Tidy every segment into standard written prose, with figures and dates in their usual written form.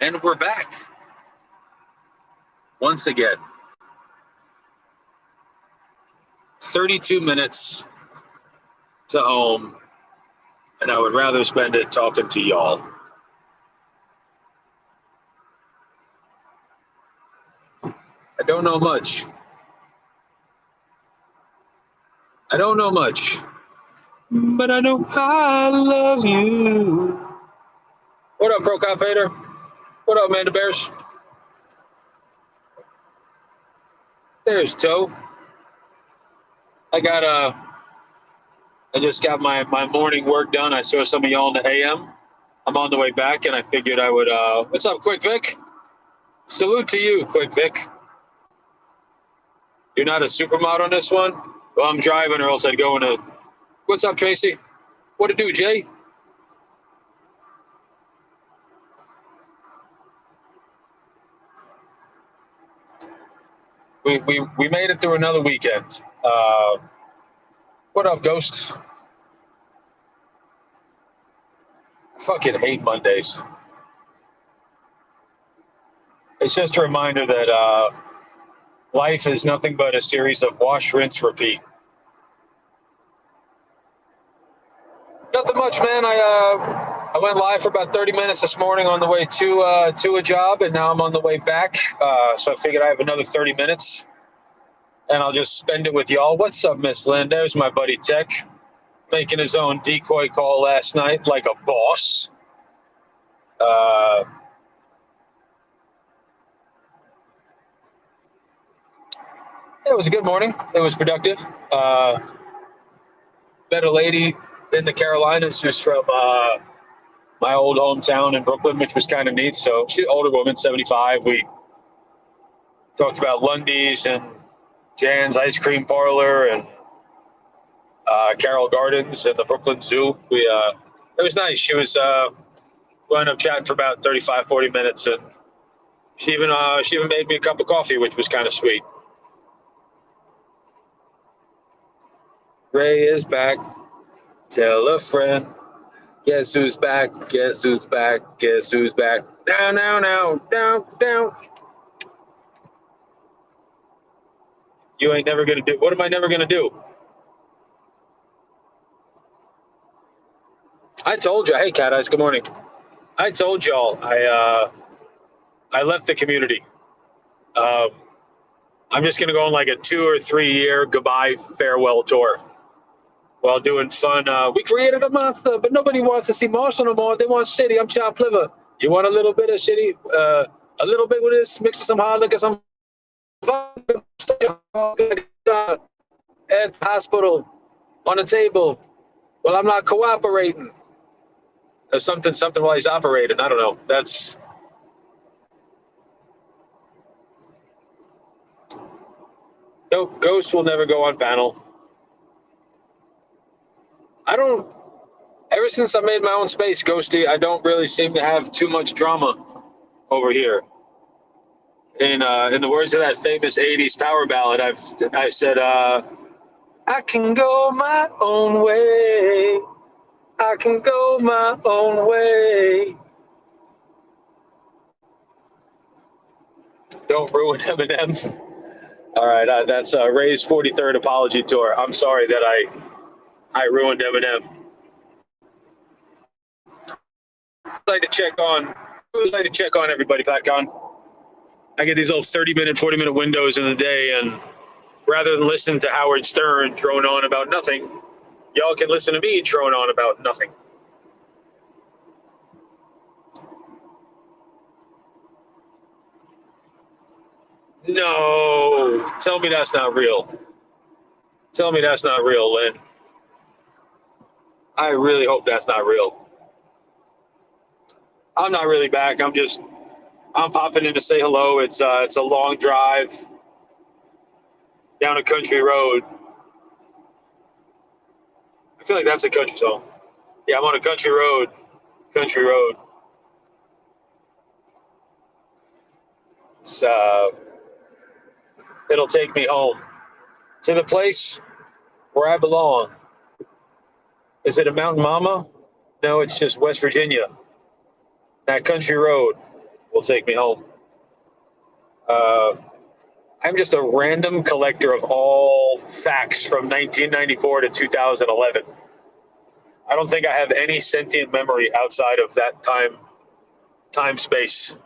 And we're back once again. 32 minutes to home, and I would rather spend it talking to y'all. I don't know much. But I know I love you. What up, Pro Cop Hater? What up, Amanda Bears? There's Toe. I just got my morning work done. I saw some of y'all in the AM. I'm on the way back, and I figured I would. What's up, Quick Vic? Salute to you, Quick Vic. You're not a supermod on this one? Well, I'm driving, or else I'd go in a. What's up, Tracy? What it do, Jay? We made it through another weekend. What up, Ghost? I fucking hate Mondays. It's just a reminder that life is nothing but a series of wash, rinse, repeat. Nothing much, man. I went live for about 30 minutes this morning on the way to a job, and now I'm on the way back. So I figured I have another 30 minutes, and I'll just spend it with y'all. What's up, Miss Lynn? There's my buddy Tech, making his own decoy call last night like a boss. It was a good morning. It was productive. Met a lady in the Carolinas who's from my old hometown in Brooklyn, which was kind of neat. So she's an older woman, 75. We talked about Lundy's and Jan's Ice Cream Parlor and Carroll Gardens and the Brooklyn Zoo. It was nice. She was we ended up chatting for about 35, 40 minutes, and she even made me a cup of coffee, which was kind of sweet. Ray is back. Tell a friend. Guess who's back? Guess who's back? Guess who's back? Down, down, down, down, down. You ain't never gonna do. What am I never gonna do? I told you. Hey, Cat Eyes. Good morning. I told y'all I left the community. I'm just gonna go on like a 2 or 3 year goodbye farewell tour while doing fun. We created a monster, but nobody wants to see Marshall no more. They want shitty. I'm chopped liver. You want a little bit of shitty? A little bit with this mixed with some hard liquor, some at the hospital on the table. Well, I'm not cooperating. Or something while he's operating. I don't know. That's no Ghost will never go on panel. Ever since I made my own space, Ghosty, I don't really seem to have too much drama over here. In the words of that famous 80s power ballad, I said, I can go my own way. I can go my own way. Don't ruin Eminem. All right, that's Ray's 43rd apology tour. I'm sorry that I ruined Eminem. I'd like to check on everybody back on. I get these little 30-minute, 40-minute windows in the day, and rather than listen to Howard Stern drone on about nothing, y'all can listen to me drone on about nothing. No, tell me that's not real. Tell me that's not real, Lynn. I really hope that's not real. I'm not really back. I'm popping in to say hello. It's a long drive down a country road. I feel like that's a country song. Yeah, I'm on a country road. Country road. It's it'll take me home to the place where I belong. Is it a mountain mama? No, it's just West Virginia. That country road will take me home. Uh, I'm just a random collector of all facts from 1994 to 2011. I don't think I have any sentient memory outside of that time space.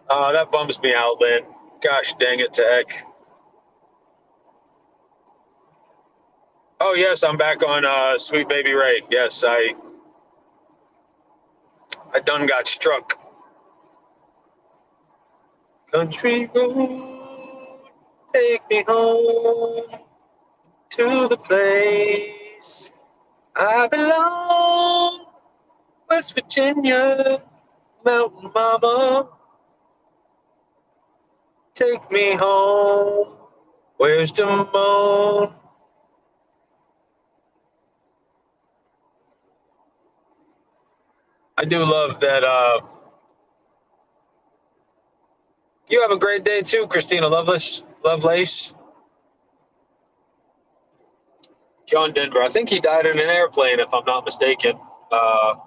That bums me out, Lynn. Gosh dang it to heck. Oh yes, I'm back on Sweet Baby Ray. Yes, I done got struck. Country road, take me home to the place I belong. West Virginia, Mountain Mama, take me home. Where's Damone? I do love that. You have a great day too, Christina Lovelace. John Denver. I think he died in an airplane, if I'm not mistaken. I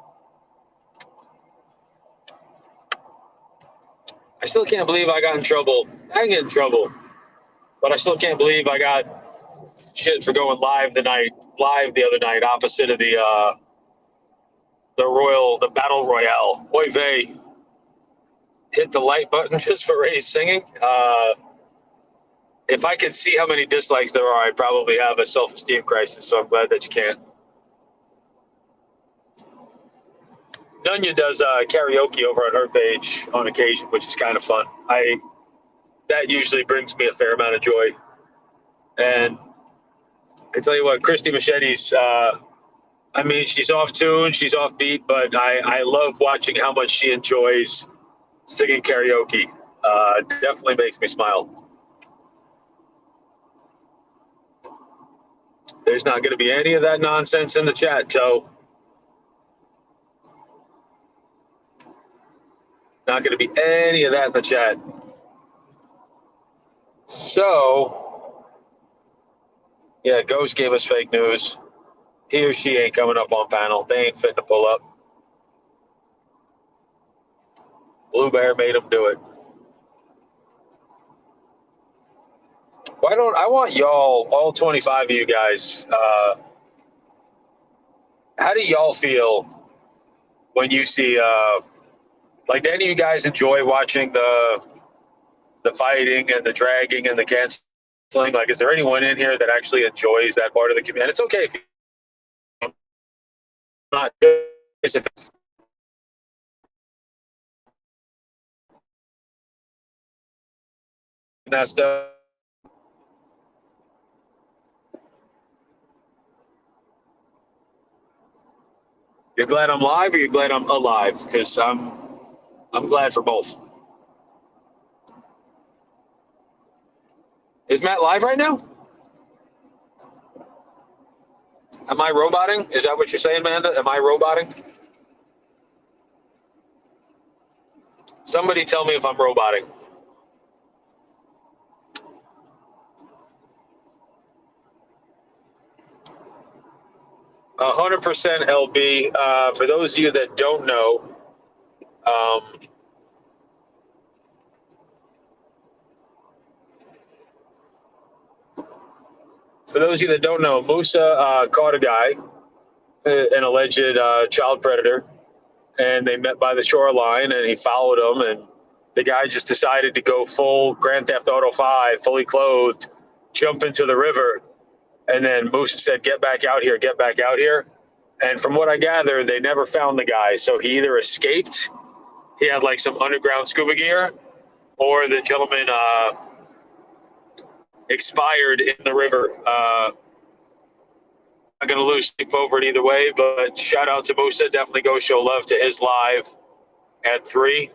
still can't believe I got in trouble. I didn't get in trouble, but I still can't believe I got shit for going live the other night, opposite of the battle royale. Oy vey. Hit the like button just for Ray's singing. If I could see how many dislikes there are, I'd probably have a self-esteem crisis. So I'm glad that you can't. Nunya does karaoke over on her page on occasion, which is kind of fun. That usually brings me a fair amount of joy. And I tell you what, Christy Machete's. I mean, she's off tune, she's off beat, but I love watching how much she enjoys singing karaoke. Definitely makes me smile. There's not going to be any of that nonsense in the chat, Toe. Not going to be any of that in the chat. So, yeah, Ghost gave us fake news. He or she ain't coming up on panel. They ain't fitting to pull up. Blue Bear made him do it. Why don't I want y'all, all 25 of you guys, how do y'all feel when you see, like, any of you guys enjoy watching the fighting and the dragging and the canceling? Like, is there anyone in here that actually enjoys that part of the community? And it's okay if you're not, if it's that stuff. You're glad I'm live, or you're glad I'm alive? Because I'm glad for both. Is Matt live right now? Am I roboting? Is that what you're saying, Amanda? Am I roboting? Somebody tell me if I'm roboting. 100% LB. For those of you that don't know, Musa caught a guy, an alleged child predator, and they met by the shoreline, and he followed him, and the guy just decided to go full Grand Theft Auto 5, fully clothed, jump into the river, and then Musa said, "Get back out here, get back out here." And from what I gather, they never found the guy, so he either escaped, he had like some underground scuba gear, or the gentleman expired in the river. Not going to lose sleep over it either way, but shout out to Musa. Definitely go show love to his live at 3.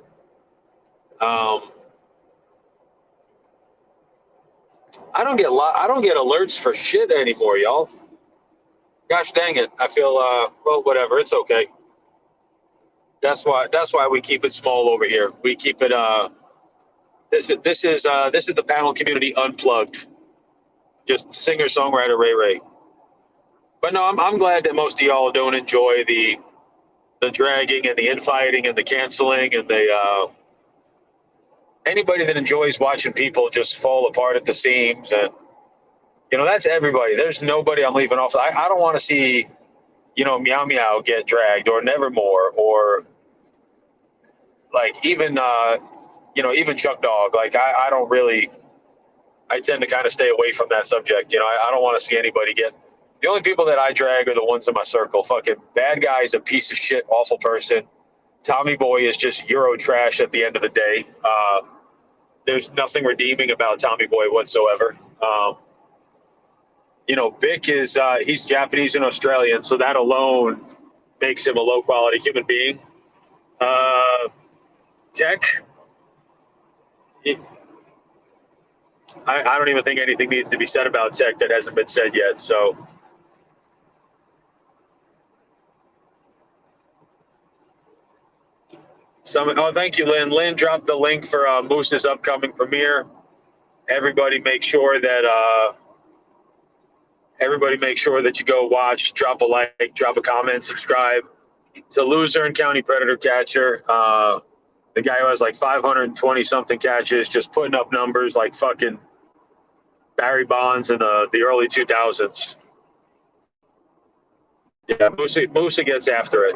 I don't get alerts for shit anymore, y'all. Gosh dang it! I feel well, whatever. It's okay. That's why we keep it small over here. We keep it. This is the panel community unplugged. just singer-songwriter Ray Ray. But no, I'm glad that most of y'all don't enjoy the dragging and the infighting and the canceling and the anybody that enjoys watching people just fall apart at the seams. And that's everybody. There's nobody I'm leaving off. I don't want to see Meow Meow get dragged, or Nevermore, or like even even Chuck Dog. Like I don't really. I tend to kind of stay away from that subject. I don't want to see anybody get. The only people that I drag are the ones in my circle. Fucking Bad Guy's a piece of shit, awful person. Tommy Boy is just Euro trash at the end of the day. There's nothing redeeming about Tommy Boy whatsoever. Bick is he's Japanese and Australian, so that alone makes him a low quality human being. Tech, I don't even think anything needs to be said about Tech that hasn't been said yet. So. Thank you, Lynn. Lynn dropped the link for Moose's upcoming premiere. Everybody make sure that you go watch, drop a like, drop a comment, subscribe to Loser and County Predator Catcher. The guy who has like 520 something catches, just putting up numbers like fucking Barry Bonds in the early 2000s. Yeah, Moose gets after it.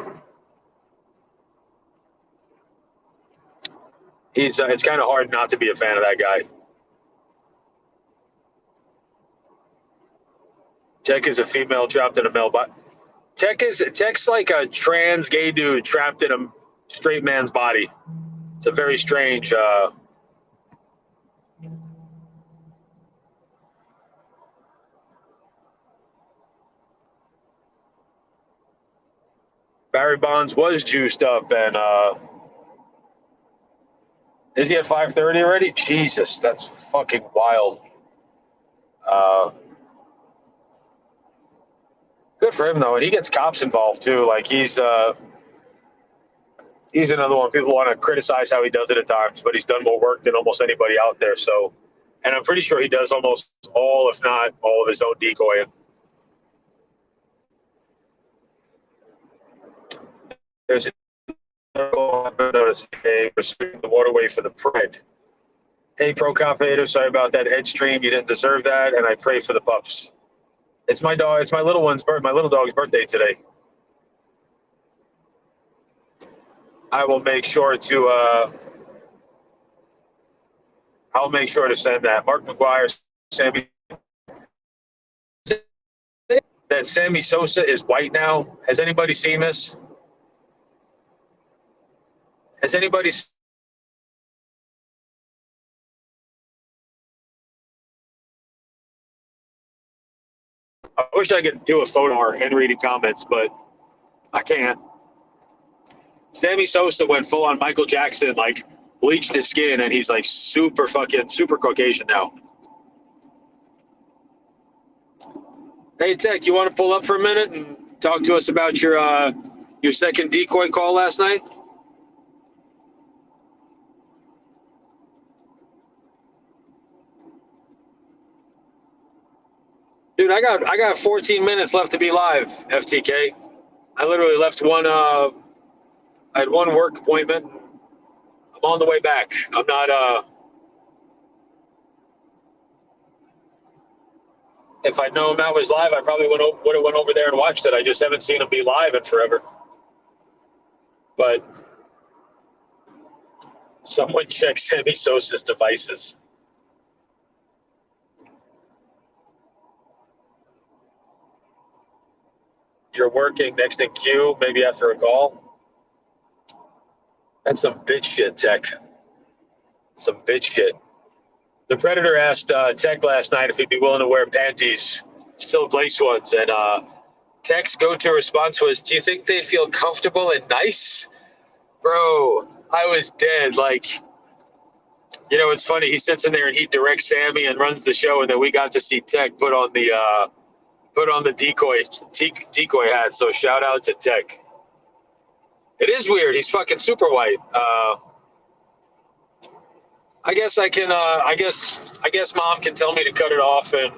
It's kind of hard not to be a fan of that guy. Tech is a female trapped in a male body. Tech's like a trans gay dude trapped in a straight man's body. It's a very strange. Barry Bonds was juiced up, and is he at 5:30 already? Jesus, that's fucking wild. Good for him though, and he gets cops involved too. Like he's another one people want to criticize how he does it at times, but he's done more work than almost anybody out there. So, and I'm pretty sure he does almost all, if not all, of his own decoying. There's pursuing the waterway for the Pride. Hey, Pro Compator, sorry about that head stream. You didn't deserve that, and I pray for the pups. It's my dog. It's my little dog's birthday today. I will make sure to. I'll make sure to send that. Mark McGuire, Sammy. That Sammy Sosa is white now. Has anybody seen this? Has anybody? I wish I could do a photo and reading comments, but I can't. Sammy Sosa went full on Michael Jackson, like bleached his skin, and he's like super Caucasian now. Hey, Tech, you want to pull up for a minute and talk to us about your second decoy call last night? Dude, I got 14 minutes left to be live, FTK. I literally left I had one work appointment. I'm on the way back. I'm not if I'd known Matt was live, I probably would have went over there and watched it. I just haven't seen him be live in forever. But someone check Sammy Sosa's devices. You're working next in queue, maybe after a call. That's some bitch shit, Tech. Some bitch shit. The Predator asked Tech last night if he'd be willing to wear panties, silk lace ones, and Tech's go-to response was, "Do you think they'd feel comfortable and nice?" Bro, I was dead. Like, it's funny. He sits in there and he directs Sammy and runs the show, and then we got to see Tech put on the decoy hat. So shout out to Tech. It is weird. He's fucking super white. I guess I can. I guess Mom can tell me to cut it off, and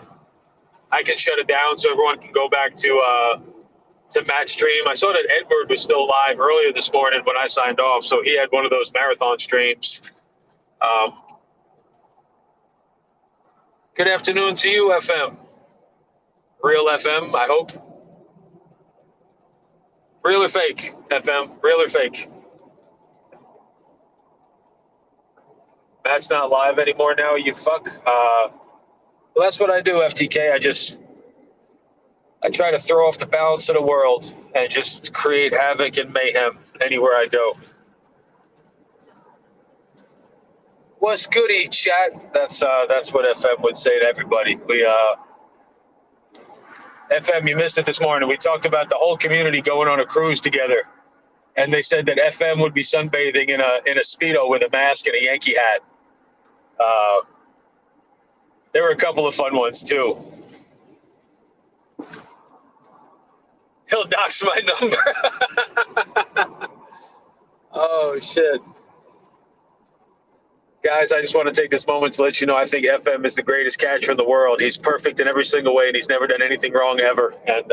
I can shut it down so everyone can go back to Matt's stream. I saw that Edward was still live earlier this morning when I signed off, so he had one of those marathon streams. Good afternoon to you, FM. Real FM, I hope. Real or fake, FM? Real or fake? Matt's not live anymore now, you fuck. Well, that's what I do, FTK. I try to throw off the balance of the world and just create havoc and mayhem anywhere I go. What's goody, chat? That's what FM would say to everybody. FM, you missed it this morning. We talked about the whole community going on a cruise together, and they said that FM would be sunbathing in a Speedo with a mask and a Yankee hat. There were a couple of fun ones too. He'll dox my number. Oh shit. Guys, I just want to take this moment to let you know I think FM is the greatest catcher in the world. He's perfect in every single way, and he's never done anything wrong ever. And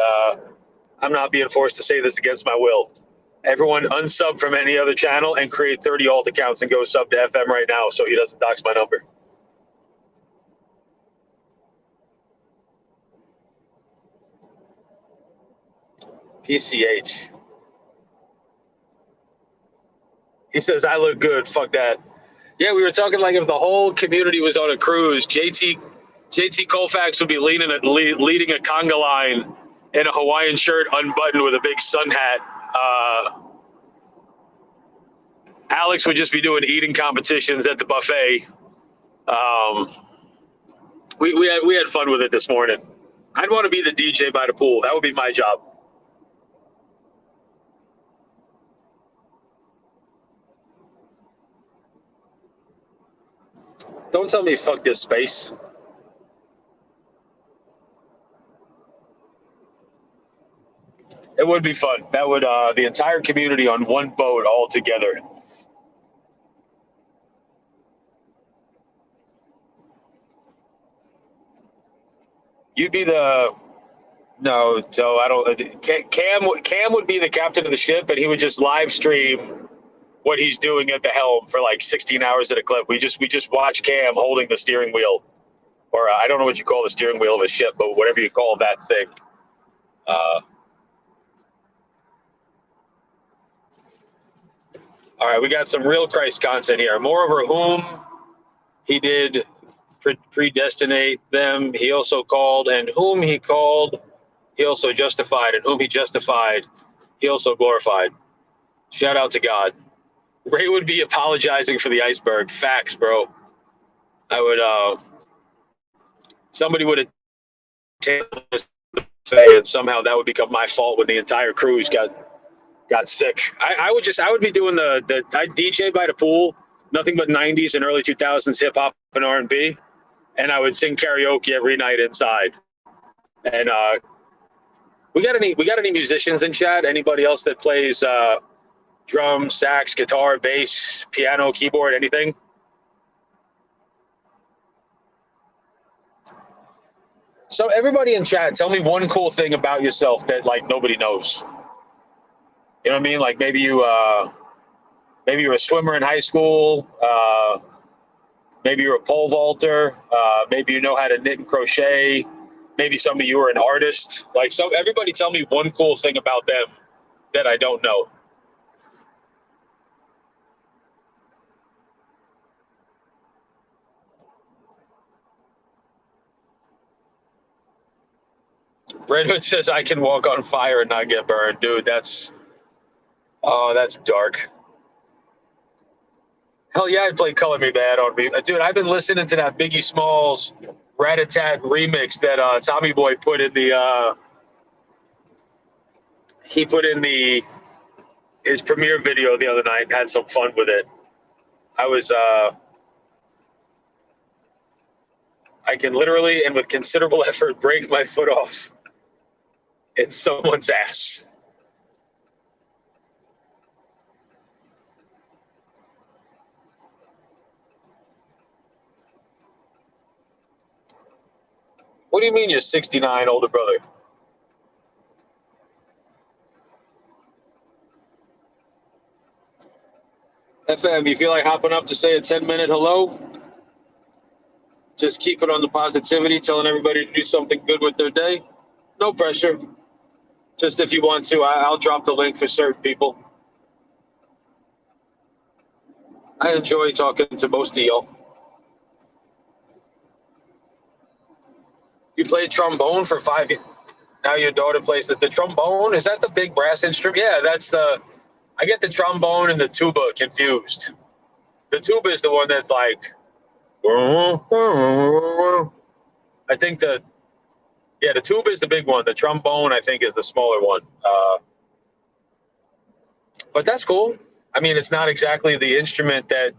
I'm not being forced to say this against my will. Everyone unsub from any other channel and create 30 alt accounts and go sub to FM right now so he doesn't dox my number. PCH. He says, I look good. Fuck that. Yeah, we were talking like if the whole community was on a cruise, JT Colfax would be leading a conga line in a Hawaiian shirt, unbuttoned with a big sun hat. Alex would just be doing eating competitions at the buffet. We had fun with it this morning. I'd want to be the DJ by the pool. That would be my job. Don't tell me fuck this space. It would be fun. That would the entire community on one boat all together. You'd be the no. So I don't. Cam would be the captain of the ship, and he would just live stream what he's doing at the helm for like 16 hours at a clip. We just watch Cam holding the steering wheel, or I don't know what you call the steering wheel of a ship, but whatever you call that thing. All right, we got some real Christ content here. Moreover, whom he did predestinate them, he also called, and whom he called, he also justified, and whom he justified, he also glorified. Shout out to God. Ray would be apologizing for the iceberg. Facts, bro. I would, somebody would have taken this and somehow that would become my fault when the entire cruise got sick. I would be doing I'd DJ by the pool, nothing but 90s and early 2000s hip hop and R&B, and I would sing karaoke every night inside. And we got any musicians in chat? Anybody else that plays drums, sax, guitar, bass, piano, keyboard, anything? So everybody in chat, tell me one cool thing about yourself that like nobody knows. You know what I mean? Like maybe you were a swimmer in high school. Maybe you're a pole vaulter. Maybe you know how to knit and crochet. Maybe some of you are an artist. Like everybody tell me one cool thing about them that I don't know. Red Hood says I can walk on fire and not get burned. Dude, that's dark. Hell yeah, I'd play Color Me Bad on me. Dude, I've been listening to that Biggie Smalls Rat-a-tat remix that Tommy Boy put in his premiere video the other night and had some fun with it. I can literally and with considerable effort break my foot off in someone's ass. What do you mean you're 69, older brother? FM, you feel like hopping up to say a 10-minute hello? Just keep it on the positivity, telling everybody to do something good with their day. No pressure. Just if you want to, I'll drop the link for certain people. I enjoy talking to most of y'all. You played trombone for 5 years. Now your daughter plays the trombone. Is that the big brass instrument? Yeah, that's the. I get the trombone and the tuba confused. The tuba is the one that's like. I think the tuba is the big one. The trombone, I think, is the smaller one. But that's cool. I mean, it's not exactly the instrument that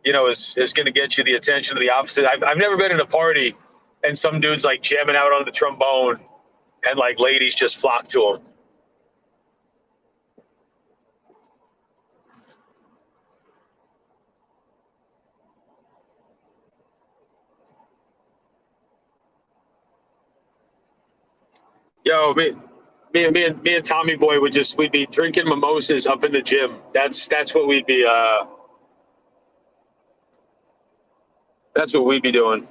is going to get you the attention of the opposite. I've never been in a party and some dude's like jamming out on the trombone and like ladies just flock to him. Yo, me and Tommy Boy we'd be drinking mimosas up in the gym. That's what we'd be doing.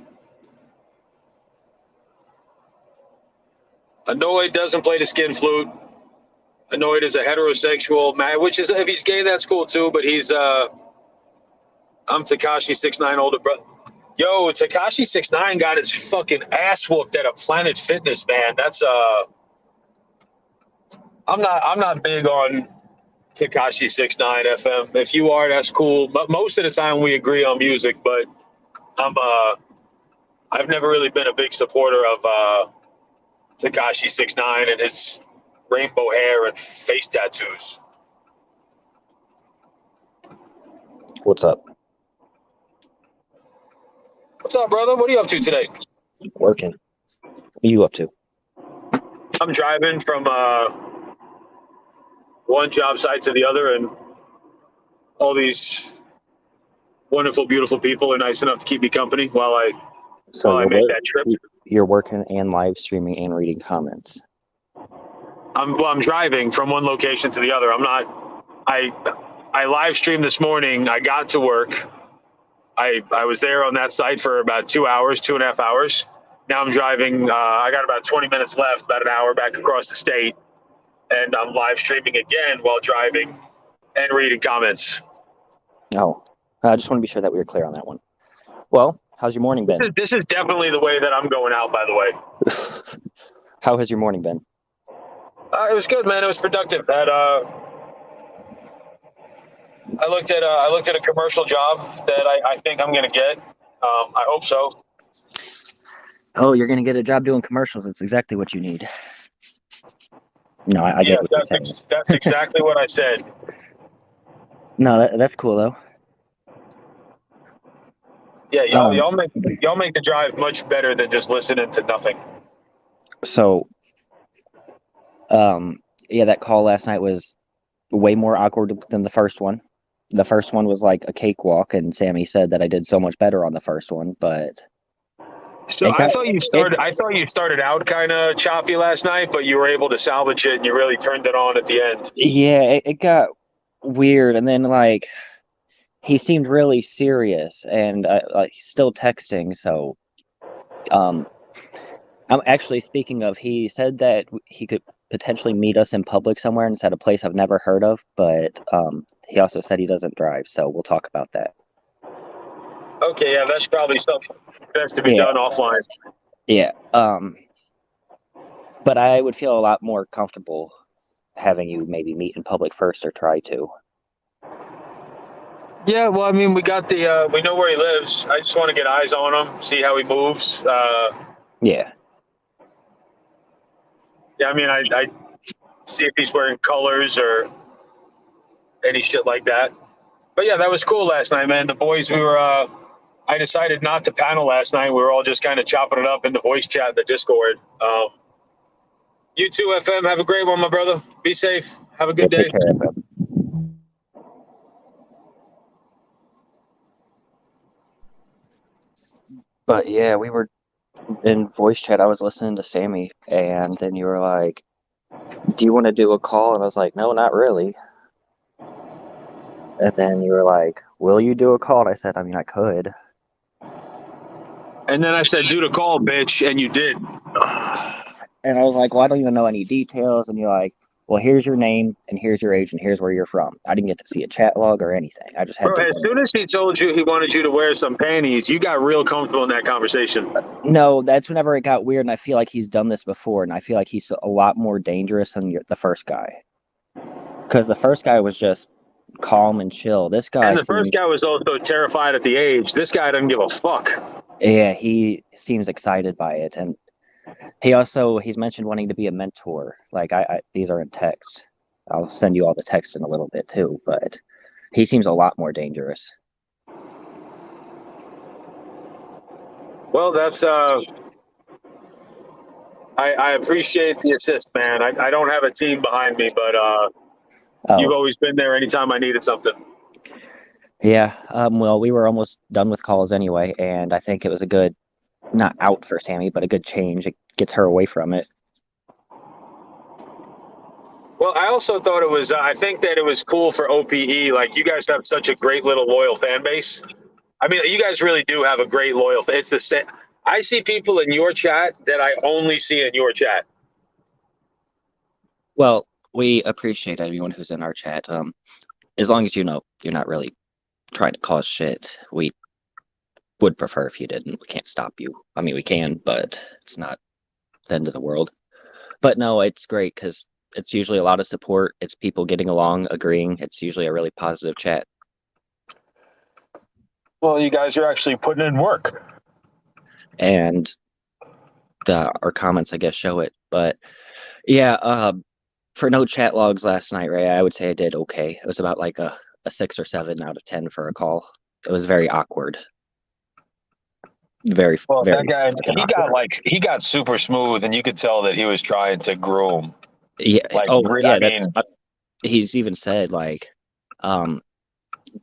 Annoyed doesn't play the skin flute. Annoyed is a heterosexual man, which is if he's gay, that's cool too. But he's I'm Tekashi 6ix9ine older brother. Yo, Tekashi 6ix9ine got his fucking ass whooped at a Planet Fitness, man. That's I'm not big on Tekashi 6ix9ine FM. If you are, that's cool. But most of the time we agree on music, but I've never really been a big supporter of Tekashi 6ix9ine and his rainbow hair and face tattoos. What's up? What's up, brother? What are you up to today? Working. What are you up to? I'm driving from one job site to the other, and all these wonderful, beautiful people are nice enough to keep me company while I make that trip. You're working and live streaming and reading comments. I'm driving from one location to the other. I live streamed this morning. I got to work. I was there on that site for about 2 hours, 2.5 hours. Now I'm driving. I got about 20 minutes left, about an hour back across the state. And I'm live streaming again while driving and reading comments. Oh, I just want to be sure that we were clear on that one. Well, how's your morning been? This is definitely the way that I'm going out, by the way. How has your morning been? It was good, man. It was productive. I looked at a commercial job that I think I'm going to get. I hope so. Oh, you're going to get a job doing commercials. That's exactly what you need. No, I get what you're saying. That's exactly what I said. No, that's cool though. Yeah, y'all make the drive much better than just listening to nothing. So, yeah, that call last night was way more awkward than the first one. The first one was like a cakewalk, and Sammy said that I did so much better on the first one, but. So I thought you started out kind of choppy last night, but you were able to salvage it and you really turned it on at the end. Yeah, it got weird, and then like he seemed really serious, and he's still texting. So, I'm actually speaking of. He said that he could potentially meet us in public somewhere, and said a place I've never heard of. But he also said he doesn't drive, so we'll talk about that. Okay, yeah, that's probably something that's to be done offline. Yeah. But I would feel a lot more comfortable having you maybe meet in public first or try to. Yeah, well, I mean, we know where he lives. I just want to get eyes on him, see how he moves. Yeah. Yeah, I mean, I see if he's wearing colors or any shit like that. But yeah, that was cool last night, man. The boys, I decided not to panel last night. We were all just kind of chopping it up in the voice chat in the Discord. You too, FM. Have a great one, my brother. Be safe. Have a good day. Take care, FM. But yeah, we were in voice chat, I was listening to Sammy, and then you were like, "Do you want to do a call?" And I was like, "No, not really." And then you were like, "Will you do a call?" And I said, "I mean, I could." And then I said, "Do the call, bitch," and you did. And I was like, "Well, I don't even know any details." And you're like, "Well, here's your name, and here's your age, and here's where you're from." I didn't get to see a chat log or anything. I just had Bro, to. as soon as he told you he wanted you to wear some panties, you got real comfortable in that conversation. No, that's whenever it got weird, and I feel like he's done this before, and I feel like he's a lot more dangerous than the first guy. Because the first guy was just calm and chill. This guy And the first seems, guy was also terrified at the age. This guy doesn't give a fuck. yeah, he seems excited by it, and he's mentioned wanting to be a mentor. Like these are in text. I'll send you all the text in a little bit too, but he seems a lot more dangerous. Well, that's I appreciate the assist, man. I don't have a team behind me, but you've Oh, always been there anytime I needed something. yeah. Well, we were almost done with calls anyway, and I think it was a good, not out for Sammy, but a good change. It gets her away from it. Well, I also thought it was. I think that it was cool for OPE. Like you guys have such a great little loyal fan base. I mean, you guys really do have a great loyal. It's the same. I see people in your chat that I only see in your chat. Well, we appreciate anyone who's in our chat. As long as you know you're not really trying to cause shit, we would prefer if you didn't. We can't stop you. I mean, we can, but it's not the end of the world. But no, it's great because it's usually a lot of support. It's people getting along, agreeing. It's usually a really positive chat. Well, you guys are actually putting in work. And our comments, I guess, show it. But yeah, for no chat logs last night, Ray, I would say I did okay. It was about like a 6 or 7 out of 10 for a call. It was very awkward. Very, Well, that very guy, fucking awkward. he got super smooth, and you could tell that he was trying to groom. Yeah. Like, Oh, I yeah. mean, He's even said like, um,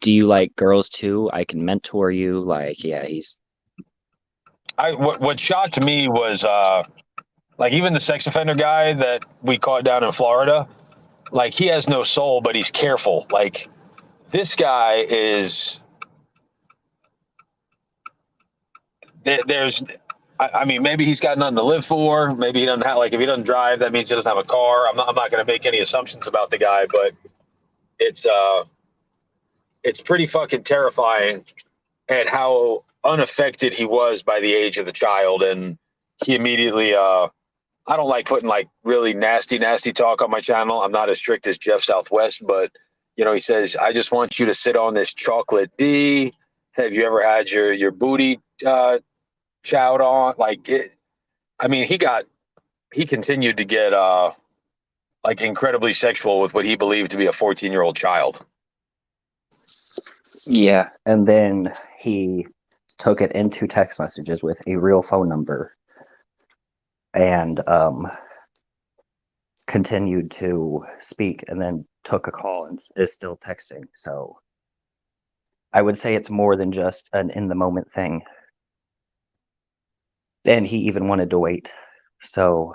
do you like girls too? I can mentor you. Like, yeah, he's what shocked me was like even the sex offender guy that we caught down in Florida. Like, he has no soul, but he's careful. Like, this guy is there's. I mean, maybe he's got nothing to live for. Maybe he doesn't have, like, if he doesn't drive, that means he doesn't have a car. I'm not going to make any assumptions about the guy, but it's uh, it's pretty fucking terrifying at how unaffected he was by the age of the child, and he immediately. I don't like putting like really nasty talk on my channel. I'm not as strict as Jeff Southwest, but he says, "I just want you to sit on this chocolate D. Have you ever had your booty chowed on?" Like it. I mean, he continued to get like incredibly sexual with what he believed to be a 14-year-old child. yeah. And then he took it into text messages with a real phone number and continued to speak and then took a call and is still texting. So I would say it's more than just an in the moment thing. And he even wanted to wait. So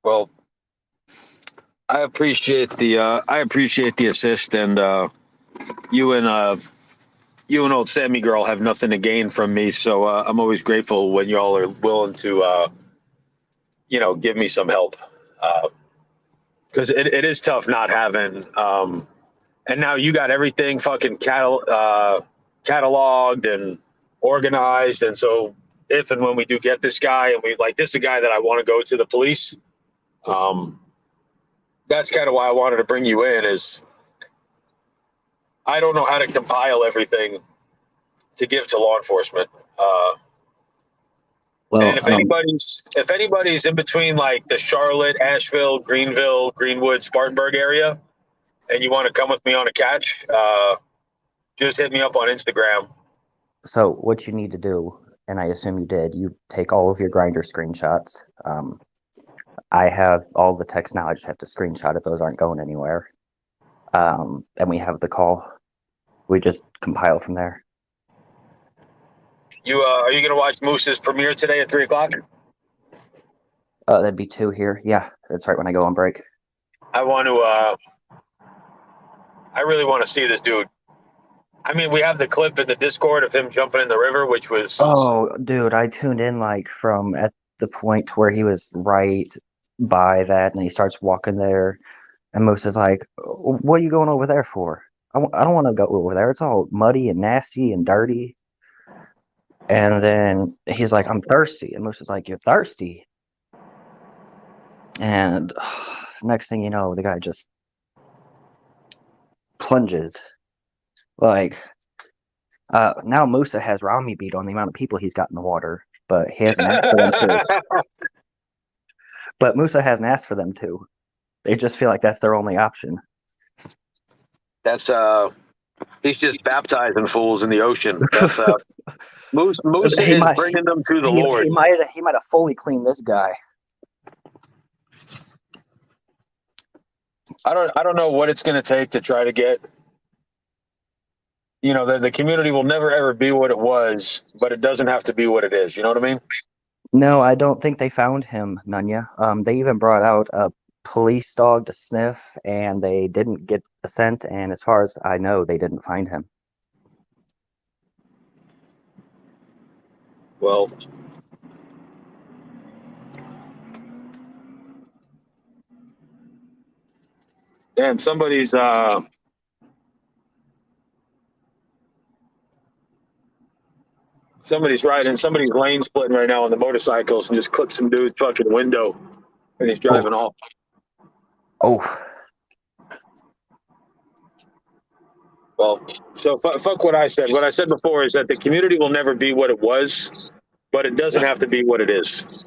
Well, I appreciate the assist, and you and uh, you and old Sammy girl have nothing to gain from me, so I'm always grateful when y'all are willing to give me some help, because it is tough not having. And now you got everything fucking cataloged and organized, and so if and when we do get this guy, and we like, this is a guy that I want to go to the police. Um, that's kind of why I wanted to bring you in. Is I don't know how to compile everything to give to law enforcement. And well, if anybody's in between like the Charlotte, Asheville, Greenville, Greenwood, Spartanburg area, and you want to come with me on a catch, just hit me up on Instagram. so what you need to do, and I assume you did, you take all of your grinder screenshots. I have all the text now. I just have to screenshot it. Those aren't going anywhere. And we have the call. we just compile from there. You are you gonna watch Moose's premiere today at 3 o'clock? That'd be 2 here. Yeah, that's right when I go on break. I want to. I really want to see this dude. I mean, we have the clip in the Discord of him jumping in the river, which was. Oh, dude, I tuned in like from at the point where he was right by that, and he starts walking there, and Moose is like, "What are you going over there for? I don't want to go over there. It's all muddy and nasty and dirty." And then he's like, "I'm thirsty," and Moose is like, "You're thirsty?" And next thing you know, the guy just plunges. Like, now Musa has Rami beat on the amount of people he's got in the water, but he hasn't asked for them to. But Musa hasn't asked for them to. They just feel like that's their only option. That's he's just baptizing fools in the ocean. That's Musa He is might bringing them to the he, Lord. he might have fully cleaned this guy. I don't know what it's going to take to try to get. You know, the community will never ever be what it was, but it doesn't have to be what it is. You know what I mean? No, I don't think they found him, Nunya. They even brought out a police dog to sniff, and they didn't get a scent. And as far as I know, they didn't find him. Well, damn, somebody's lane splitting right now on the motorcycles and just clipped some dude's fucking window, and he's driving off. Oh, Well, so fuck what I said. What I said before is that the community will never be what it was, but it doesn't have to be what it is.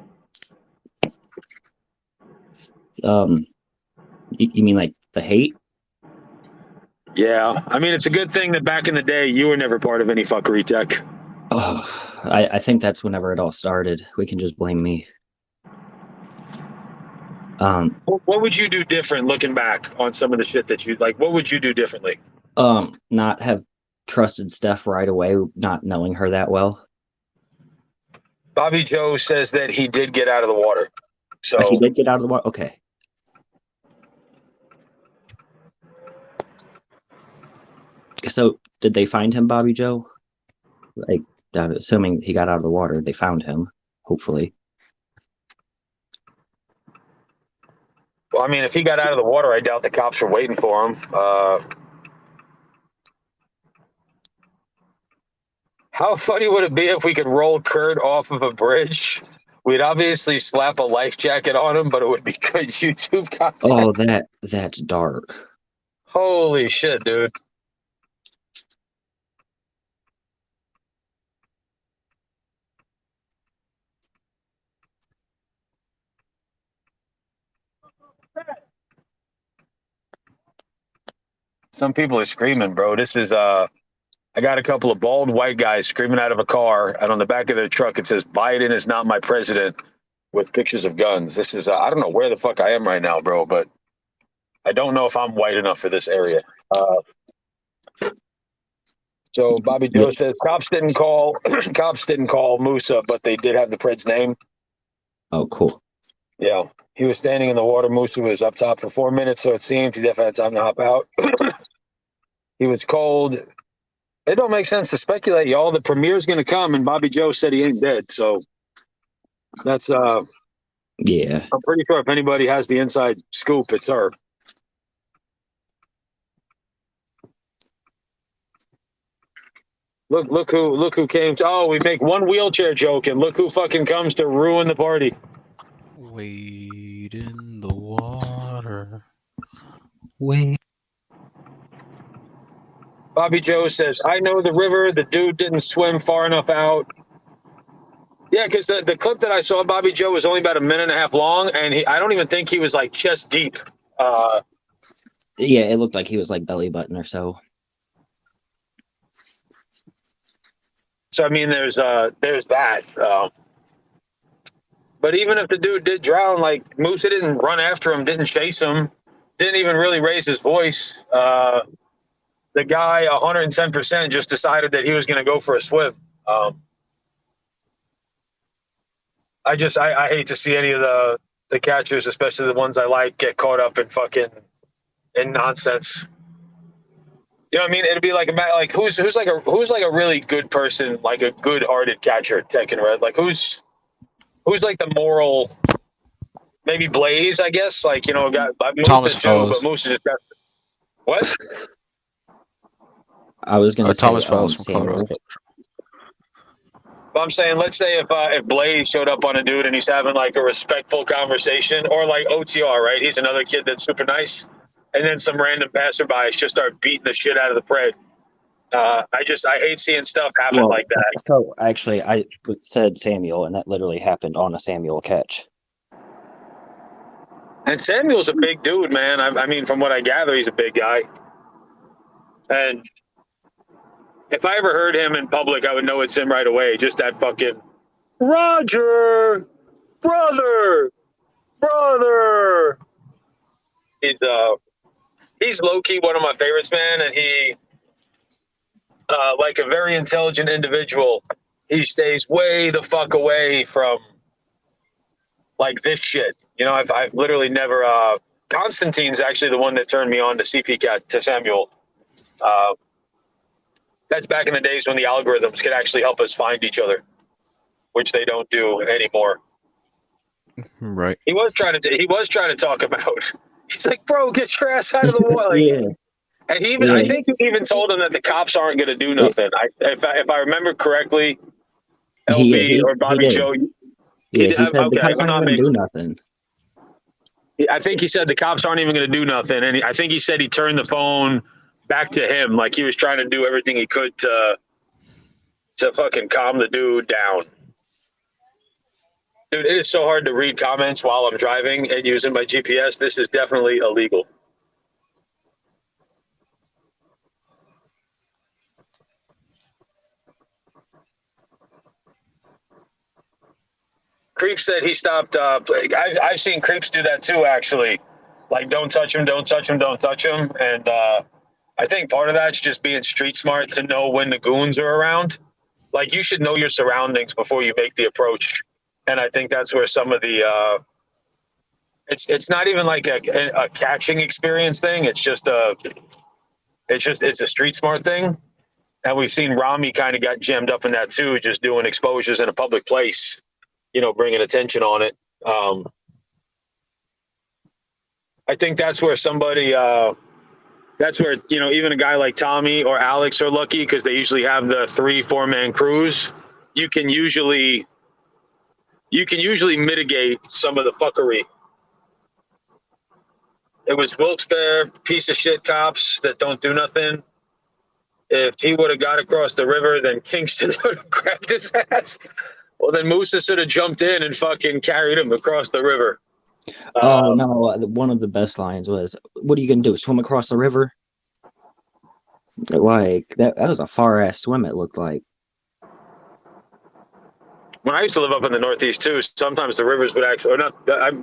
you mean like the hate? Yeah, I mean, it's a good thing that back in the day you were never part of any fuckery tech. Oh, I think that's whenever it all started. We can just blame me. What would you do different looking back on some of the shit that you like? What would you do differently? Not have trusted Steph right away, not knowing her that well. Bobby Joe says that he did get out of the water. So He did get out of the water. Okay. So did they find him, Bobby Joe? Like, assuming he got out of the water, they found him. Hopefully. well, I mean, if he got out of the water, I doubt the cops were waiting for him. How funny would it be if we could roll Kurt off of a bridge? We'd obviously slap a life jacket on him, but it would be good YouTube content. Oh, that's dark. Holy shit, dude. Some people are screaming, bro. This is I got a couple of bald white guys screaming out of a car, and on the back of their truck it says Biden is not my president with pictures of guns. This is I don't know where the fuck I am right now, bro, but I don't know if I'm white enough for this area. So Bobby Joe says cops didn't call Musa, but they did have the Pred's name. Oh, cool. Yeah. He was standing in the water. Musa was up top for 4 minutes, so it seemed he definitely had time to hop out. He was cold. It don't make sense to speculate, y'all. The premiere's gonna come, and Bobby Joe said he ain't dead. So that's Yeah. I'm pretty sure if anybody has the inside scoop, it's her. Look who came to. Oh, we make one wheelchair joke, and look who fucking comes to ruin the party. Wade in the water. Wade. Bobby Joe says, I know the river. The dude didn't swim far enough out. Yeah, because the clip that I saw of Bobby Joe was only about a minute and a half long, and I don't even think he was like chest deep. Yeah, it looked like he was like belly button or so. So I mean, there's that. But even if the dude did drown, like Musa didn't run after him, didn't chase him, didn't even really raise his voice. the guy 110% just decided that he was going to go for a swim. I hate to see any of the catchers, especially the ones I like, get caught up in fucking in nonsense. You know what I mean? It'd be like who's like a really good person, like a good-hearted catcher, taking red. Like who's like the moral. Maybe Blaze, I guess. Like, you know, got Thomas Musa too, but Fellows. Musa just got what? I was gonna say Thomas Fellows from Samuel. Colorado. But I'm saying, let's say if Blaze showed up on a dude and he's having like a respectful conversation, or like OTR, right? He's another kid that's super nice, and then some random passerby just start beating the shit out of the prey. I hate seeing stuff happen like that. So actually, I said Samuel, and that literally happened on a Samuel catch. And Samuel's a big dude, man. I mean, from what I gather, he's a big guy. And if I ever heard him in public, I would know it's him right away. Just that fucking Roger, brother. He's low key one of my favorites, man. And he, like a very intelligent individual, he stays way the fuck away from like this shit. You know, I've literally never. Constantine's actually the one that turned me on to CP Cat to Samuel. That's back in the days when the algorithms could actually help us find each other, which they don't do anymore. Right. He was trying to talk about. He's like, bro, get your ass out of the way. Like, Yeah. and he even, I think you even told him that the cops aren't going to do nothing. If I remember correctly, LB or Bobby Joe. He said the okay, cops aren't going to do nothing. I think he said the cops aren't even going to do nothing, and I think he said he turned the phone back to him, like he was trying to do everything he could to fucking calm the dude down. Dude, it is so hard to read comments while I'm driving and using my GPS. This is definitely illegal. Creep said he stopped. I've seen creeps do that too, actually. Like, don't touch him, don't touch him, don't touch him. And I think part of that's just being street smart to know when the goons are around. Like, you should know your surroundings before you make the approach. And I think that's where some of the it's not even like a catching experience thing. It's a street smart thing. And we've seen Rami kind of got jammed up in that too, just doing exposures in a public place, you know, bringing attention on it. I think that's where somebody, that's where, you know, even a guy like Tommy or Alex are lucky because they usually have the 3-4 man crews. You can usually mitigate some of the fuckery. It was Wilkes-Barre piece of shit cops that don't do nothing. If he would have got across the river, then Kingston would have grabbed his ass. Well, then Musa should have jumped in and fucking carried him across the river. Oh no! One of the best lines was, "What are you gonna do? Swim across the river?" Like that was a far ass swim. It looked like. When I used to live up in the Northeast too, sometimes the rivers would actually, or not,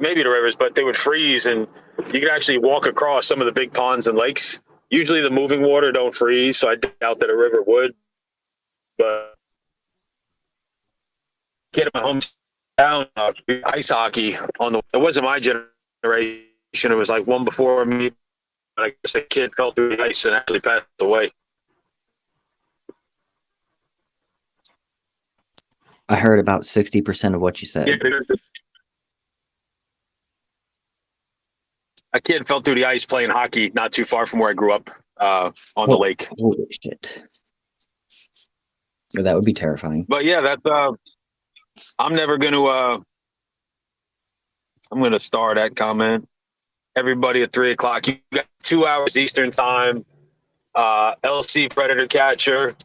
maybe the rivers, but they would freeze, and you could actually walk across some of the big ponds and lakes. Usually, the moving water don't freeze, so I doubt that a river would. But kid in my hometown, ice hockey on the. It wasn't my generation; it was like one before me. I guess a kid fell through the ice and actually passed away. I heard about 60% of what you said. Yeah, a kid fell through the ice playing hockey not too far from where I grew up on the lake. Holy shit. That would be terrifying. But yeah, that's I'm never going to I'm going to star that comment. Everybody at 3:00. You got 2 hours Eastern time. LC Predator Catcher.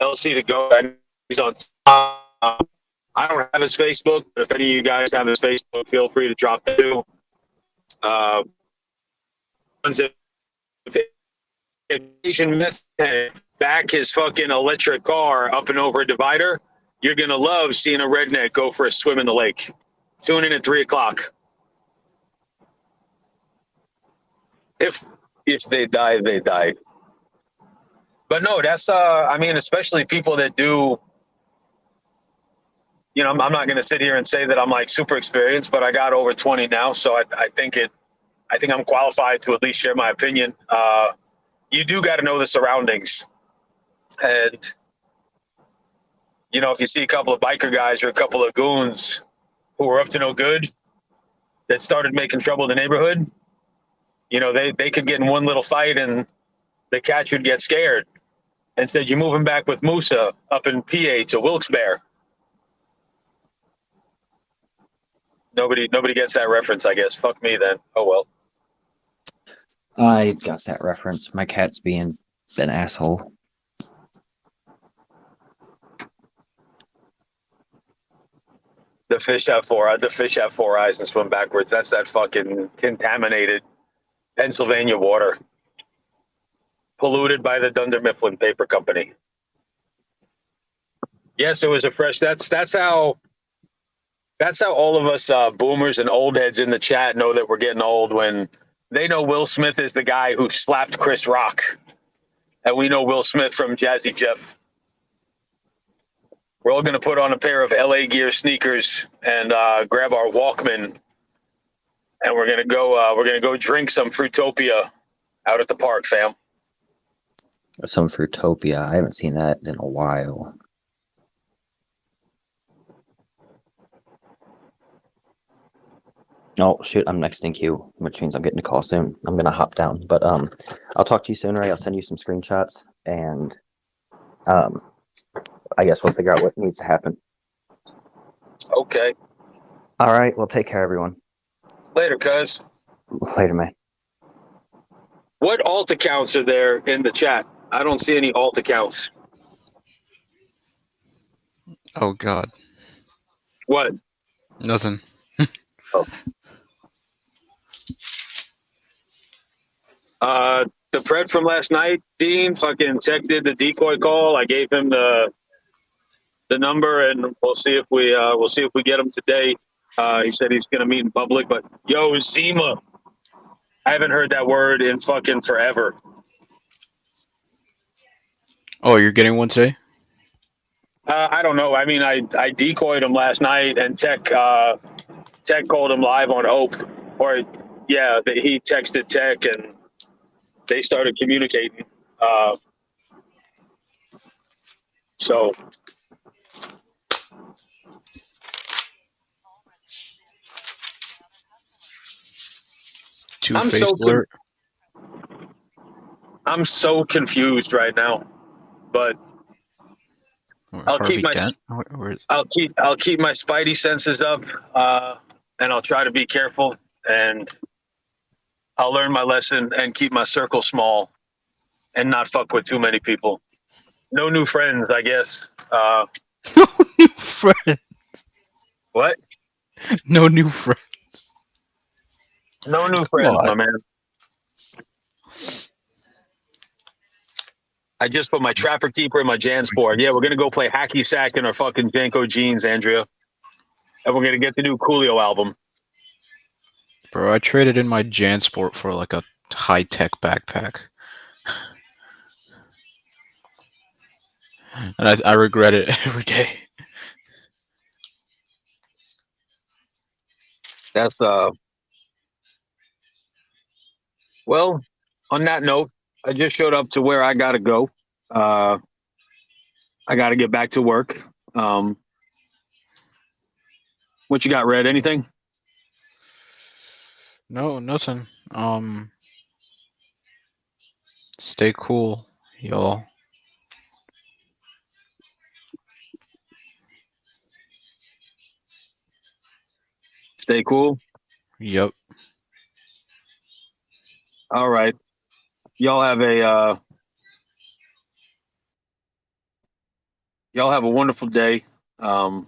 LC to go. He's on time. I don't have his Facebook, but if any of you guys have his Facebook, feel free to drop that too. If Asian Meth back his fucking electric car up and over a divider, you're gonna love seeing a redneck go for a swim in the lake. Tune in at 3:00. If they die, they die. But no, that's I mean, especially people that do. I'm not going to sit here and say that I'm like super experienced, but I got over 20 now, so I think I'm qualified to at least share my opinion. You do got to know the surroundings, and if you see a couple of biker guys or a couple of goons who are up to no good that started making trouble in the neighborhood, they could get in one little fight and the catch would get scared. Instead, you move him back with Musa up in PA to Wilkes-Barre. Nobody gets that reference, I guess. Fuck me then. Oh well. I got that reference. My cat's being an asshole. The fish have four eyes and swim backwards. That's that fucking contaminated Pennsylvania water, polluted by the Dunder Mifflin Paper Company. Yes, it was a fresh. That's how all of us boomers and old heads in the chat know that we're getting old, when they know Will Smith is the guy who slapped Chris Rock, and we know Will Smith from Jazzy Jeff. We're all going to put on a pair of LA Gear sneakers and grab our Walkman, and we're gonna go drink some Fruitopia out at the park, fam. Some Fruitopia. I haven't seen that in a while. Oh shoot, I'm next in queue, which means I'm getting a call soon. I'm gonna hop down, but I'll talk to you soon, Ray. I'll send you some screenshots, and I guess we'll figure out what needs to happen. Okay. All right. Well, take care, everyone. Later, cuz. Later, man. What alt accounts are there in the chat? I don't see any alt accounts. Oh God. What? Nothing. Oh. The Pred from last night, Dean, fucking Tech did the decoy call. I gave him the number, and we'll see if we get him today. He said he's gonna meet in public, but yo, Zima, I haven't heard that word in fucking forever. Oh, you're getting one today? I don't know. I mean, I decoyed him last night, and Tech called him live on Ope, or yeah, he texted Tech, and they started communicating. So Two-faced alert. I'm so confused right now, but I'll keep my Spidey senses up, and I'll try to be careful, and I'll learn my lesson and keep my circle small, and not fuck with too many people. No new friends, I guess. No new friends. What? No new friends. No new friends, my man. I just put my Trapper Keeper and my Jansport. Yeah, we're gonna go play Hacky Sack in our fucking Janko jeans, Andrea, and we're gonna get the new Coolio album. Bro, I traded in my Jansport for like a high-tech backpack. And I regret it every day. That's well, on that note, I just showed up to where I gotta go. I gotta get back to work. What you got, Red? Anything? No, nothing. Stay cool, y'all. Stay cool. Yep. All right. Y'all have a wonderful day. And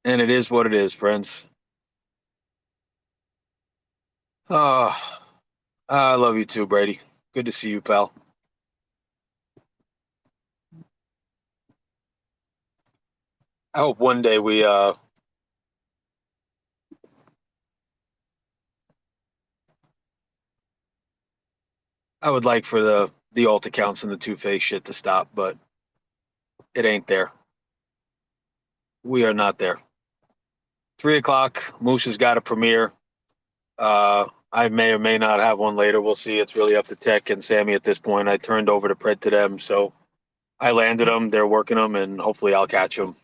it is what it is, friends. I love you too, Brady. Good to see you, pal. I hope one day we I would like for the alt accounts and the two-face shit to stop, but it ain't there. We are not there. 3 o'clock. Moose has got a premiere. I may or may not have one later. We'll see. It's really up to Tech and Sammy at this point. I turned over the pred to them, so I landed them. They're working them, and hopefully I'll catch them.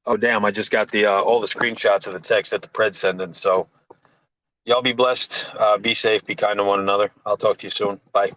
Oh damn! I just got the all the screenshots of the text that the pred sending. So y'all be blessed. Be safe. Be kind to one another. I'll talk to you soon. Bye.